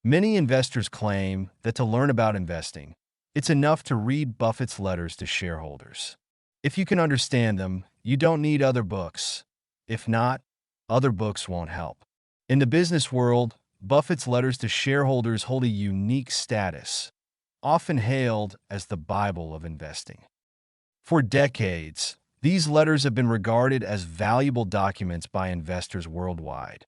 Many investors claim that to learn about investing, it's enough to read Buffett's letters to shareholders. If you can understand them, you don't need other books. If not, other books won't help. In the business world, Buffett's letters to shareholders hold a unique status, often hailed as the Bible of investing. For decades, these letters have been regarded as valuable documents by investors worldwide,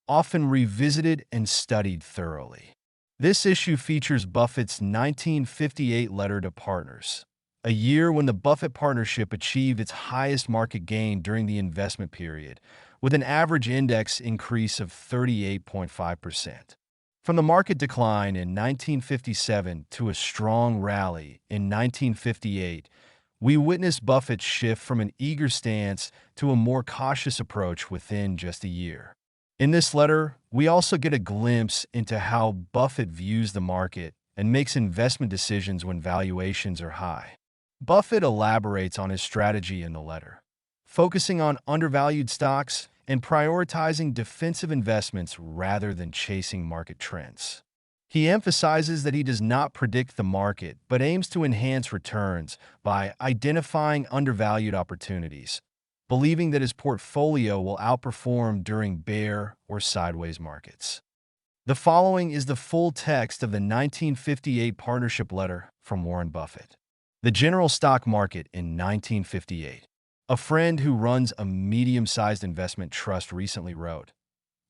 often revisited and studied thoroughly. This issue features Buffett's 1958 letter to partners, a year when the Buffett Partnership achieved its highest market gain during the investment period, with an average index increase of 38.5%. From the market decline in 1957 to a strong rally in 1958, we witnessed Buffett's shift from an eager stance to a more cautious approach within just a year. In this letter, we also get a glimpse into how Buffett views the market and makes investment decisions when valuations are high. Buffett elaborates on his strategy in the letter, focusing on undervalued stocks and prioritizing defensive investments rather than chasing market trends. He emphasizes that he does not predict the market but aims to enhance returns by identifying undervalued opportunities, believing that his portfolio will outperform during bear or sideways markets. The following is the full text of the 1958 partnership letter from Warren Buffett. The general stock market in 1958. A friend who runs a medium-sized investment trust recently wrote,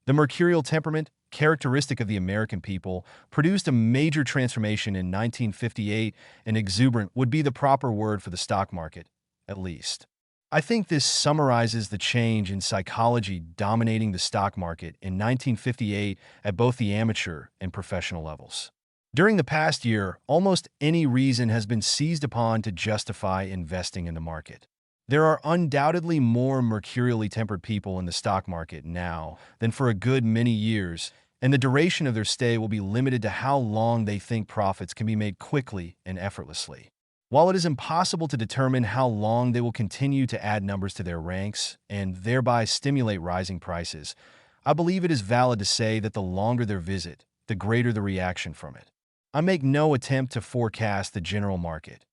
"The mercurial temperament, characteristic of the American people, produced a major transformation in 1958, and exuberant would be the proper word for the stock market, at least. I think this summarizes the change in psychology dominating the stock market in 1958 at both the amateur and professional levels. During the past year, almost any reason has been seized upon to justify investing in the market. There are undoubtedly more mercurially tempered people in the stock market now than for a good many years, and the duration of their stay will be limited to how long they think profits can be made quickly and effortlessly. While it is impossible to determine how long they will continue to add numbers to their ranks and thereby stimulate rising prices, I believe it is valid to say that the longer their visit, the greater the reaction from it. I make no attempt to forecast the general market.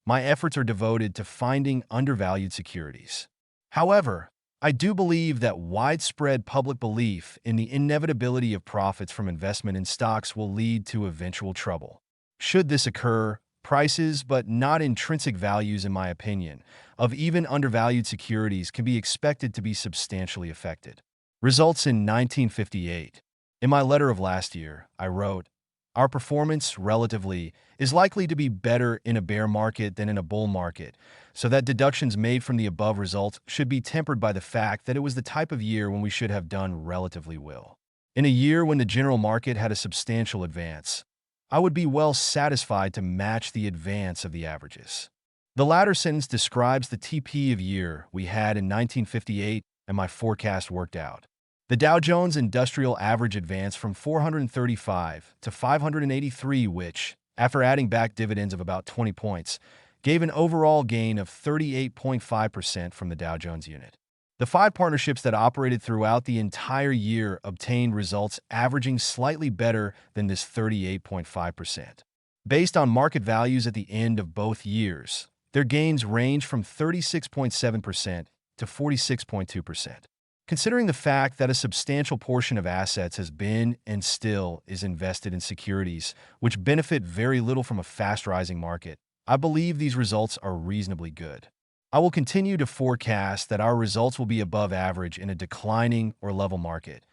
My efforts are devoted to finding undervalued securities. However, I do believe that widespread public belief in the inevitability of profits from investment in stocks will lead to eventual trouble. Should this occur, prices, but not intrinsic values, in my opinion, of even undervalued securities can be expected to be substantially affected." Results in 1958. In my letter of last year, I wrote, "Our performance, relatively, is likely to be better in a bear market than in a bull market, so that deductions made from the above results should be tempered by the fact that it was the type of year when we should have done relatively well. In a year when the general market had a substantial advance, I would be well satisfied to match the advance of the averages." The latter sentence describes the TP of year we had in 1958, and my forecast worked out. The Dow Jones Industrial Average advanced from 435 to 583, which, after adding back dividends of about 20 points, gave an overall gain of 38.5% from the Dow Jones unit. The 5 partnerships that operated throughout the entire year obtained results averaging slightly better than this 38.5%. Based on market values at the end of both years, their gains range from 36.7% to 46.2%. Considering the fact that a substantial portion of assets has been and still is invested in securities which benefit very little from a fast-rising market, I believe these results are reasonably good. I will continue to forecast that our results will be above average in a declining or level market,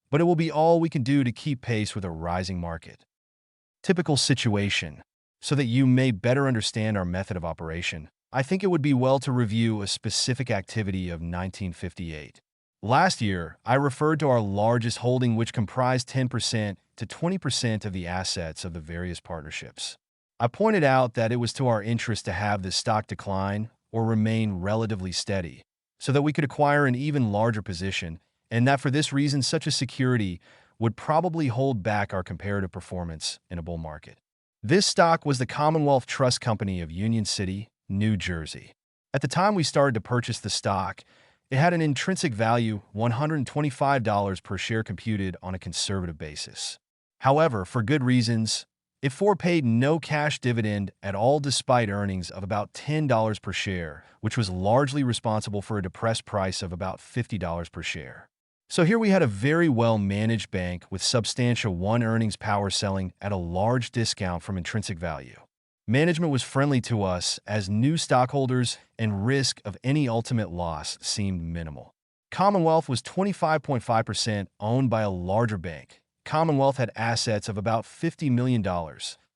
but it will be all we can do to keep pace with a rising market. Typical situation. So that you may better understand our method of operation, I think it would be well to review a specific activity of 1958. Last year, I referred to our largest holding, which comprised 10% to 20% of the assets of the various partnerships. I pointed out that it was to our interest to have this stock decline or remain relatively steady, so that we could acquire an even larger position, and that for this reason such a security would probably hold back our comparative performance in a bull market. This stock was the Commonwealth Trust Company of Union City, New Jersey. At the time we started to purchase the stock, it had an intrinsic value $125 per share computed on a conservative basis. However, for good reasons, it forepaid no cash dividend at all despite earnings of about $10 per share, which was largely responsible for a depressed price of about $50 per share. So here we had a very well-managed bank with substantial earnings power selling at a large discount from intrinsic value. Management was friendly to us as new stockholders, and risk of any ultimate loss seemed minimal. Commonwealth was 25.5% owned by a larger bank. Commonwealth had assets of about $50 million,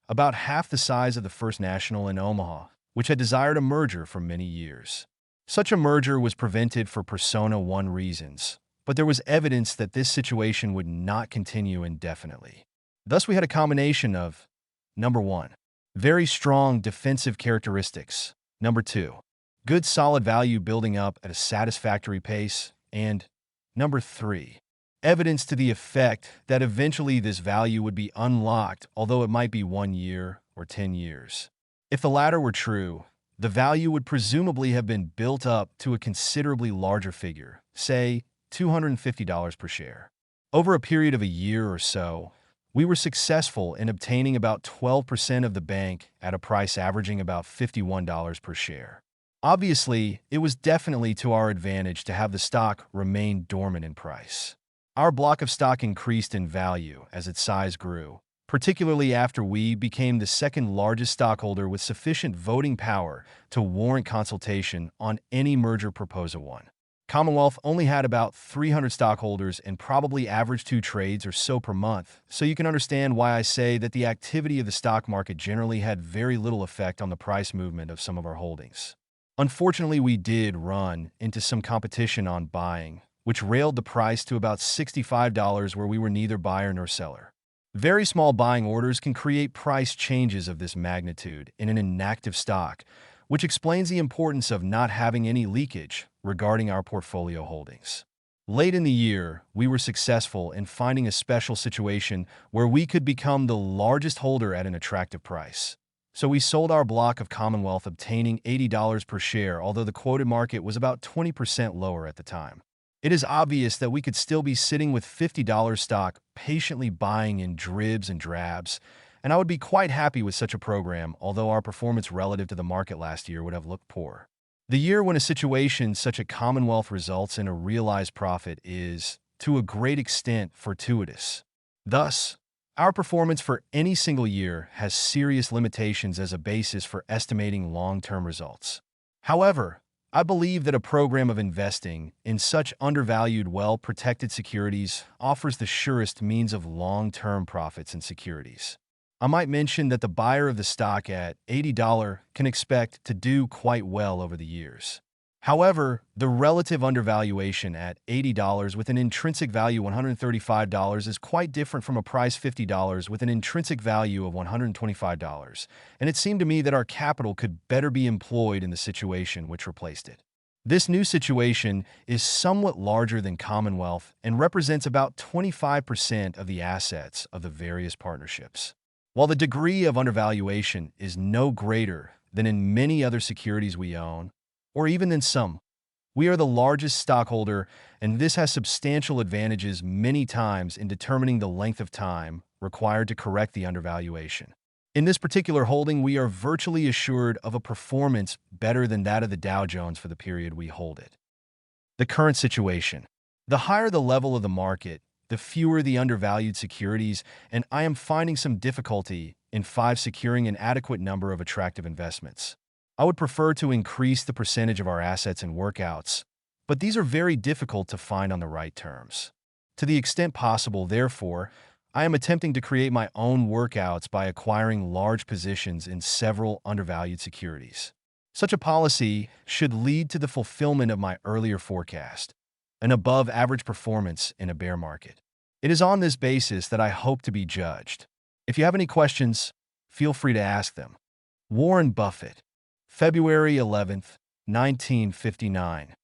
about half the size of the First National in Omaha, which had desired a merger for many years. Such a merger was prevented for Persona 1 reasons, but there was evidence that this situation would not continue indefinitely. Thus, we had a combination of, number 1, very strong defensive characteristics, number 2, good solid value building up at a satisfactory pace, and number 3, evidence to the effect that eventually this value would be unlocked, although it might be 1 year or 10 years. If the latter were true, the value would presumably have been built up to a considerably larger figure, say $250 per share. Over a period of a year or so, we were successful in obtaining about 12% of the bank at a price averaging about $51 per share. Obviously, it was definitely to our advantage to have the stock remain dormant in price. Our block of stock increased in value as its size grew, particularly after we became the second largest stockholder with sufficient voting power to warrant consultation on any merger proposal one. Commonwealth only had about 300 stockholders and probably averaged 2 trades or so per month, so you can understand why I say that the activity of the stock market generally had very little effect on the price movement of some of our holdings. Unfortunately, we did run into some competition on buying, which railed the price to about $65 where we were neither buyer nor seller. Very small buying orders can create price changes of this magnitude in an inactive stock, which explains the importance of not having any leakage regarding our portfolio holdings. Late in the year, we were successful in finding a special situation where we could become the largest holder at an attractive price. So we sold our block of Commonwealth, obtaining $80 per share, although the quoted market was about 20% lower at the time. It is obvious that we could still be sitting with $50 stock, patiently buying in dribs and drabs, and I would be quite happy with such a program, although our performance relative to the market last year would have looked poor. The year when a situation such as Commonwealth results in a realized profit is, to a great extent, fortuitous. Thus, our performance for any single year has serious limitations as a basis for estimating long-term results. However, I believe that a program of investing in such undervalued, well-protected securities offers the surest means of long-term profits in securities. I might mention that the buyer of the stock at $80 can expect to do quite well over the years. However, the relative undervaluation at $80 with an intrinsic value $135 is quite different from a price $50 with an intrinsic value of $125, and it seemed to me that our capital could better be employed in the situation which replaced it. This new situation is somewhat larger than Commonwealth and represents about 25% of the assets of the various partnerships. While the degree of undervaluation is no greater than in many other securities we own, or even in some, we are the largest stockholder, and this has substantial advantages many times in determining the length of time required to correct the undervaluation. In this particular holding, we are virtually assured of a performance better than that of the Dow Jones for the period we hold it. The current situation. The higher the level of the market, the fewer the undervalued securities, and I am finding some difficulty in securing an adequate number of attractive investments. I would prefer to increase the percentage of our assets in workouts, but these are very difficult to find on the right terms. To the extent possible, therefore, I am attempting to create my own workouts by acquiring large positions in several undervalued securities. Such a policy should lead to the fulfillment of my earlier forecast, an above-average performance in a bear market. It is on this basis that I hope to be judged. If you have any questions, feel free to ask them. Warren Buffett, February 11, 1959.